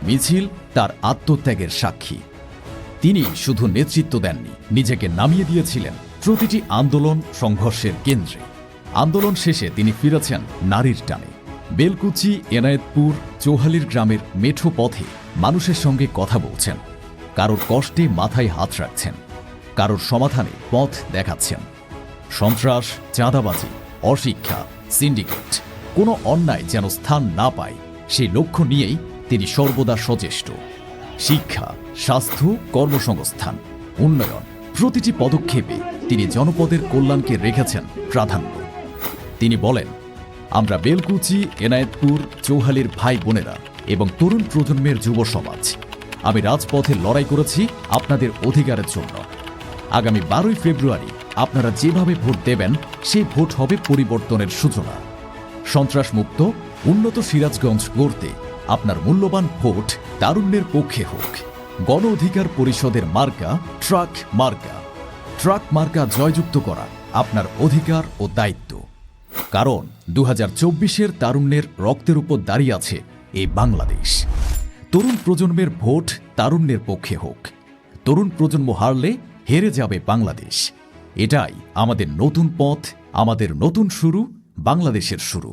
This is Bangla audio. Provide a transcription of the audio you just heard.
মিছিল তার আত্মত্যাগের সাক্ষী। তিনি শুধু নেতৃত্ব দেননি, নিজেকে নামিয়ে দিয়েছিলেন প্রতিটি আন্দোলন সংঘর্ষের কেন্দ্রে। আন্দোলন শেষে তিনি ফিরেছেন নারীর টানে। বেলকুচি, এনায়েতপুর, চৌহালির গ্রামের মেঠো পথে মানুষের সঙ্গে কথা বলছেন, কারোর কষ্টে মাথায় হাত রাখছেন, কারোর সমাধানে পথ দেখাচ্ছেন। সন্ত্রাস, চাঁদাবাজি, অশিক্ষা, সিন্ডিকেট, কোনো অন্যায় যেন স্থান না পায় সেই লক্ষ্য নিয়েই তিনি সর্বদা সচেষ্ট। শিক্ষা, স্বাস্থ্য, কর্মসংস্থান, উন্নয়ন, প্রতিটি পদক্ষেপে তিনি জনপদের কল্যাণকে রেখেছেন প্রাধান্য। তিনি বলেন, আমরা বেলকুচি, এনায়েতপুর, চৌহালির ভাই বোনেরা এবং তরুণ প্রজন্মের যুব সমাজ, আমি রাজপথে লড়াই করেছি আপনাদের অধিকারের জন্য। আগামী 12ই ফেব্রুয়ারি আপনারা যেভাবে ভোট দেবেন সেই ভোট হবে পরিবর্তনের সূচনা। সন্ত্রাসমুক্ত উন্নত সিরাজগঞ্জ গড়তে আপনার মূল্যবান ভোট তারুণ্যের পক্ষে হোক। গণ অধিকার পরিষদের মার্কা ট্রাক মার্কা। ট্রাক মার্কা জয়যুক্ত করা আপনার অধিকার ও দায়িত্ব। কারণ 2024-এর তারুণ্যের রক্তের উপর দাঁড়িয়ে আছে এই বাংলাদেশ। তরুণ প্রজন্মের ভোট তারুণ্যের পক্ষে হোক। তরুণ প্রজন্ম হারলে হেরে যাবে বাংলাদেশ। এটাই আমাদের নতুন পথ, আমাদের নতুন শুরু, বাংলাদেশের শুরু।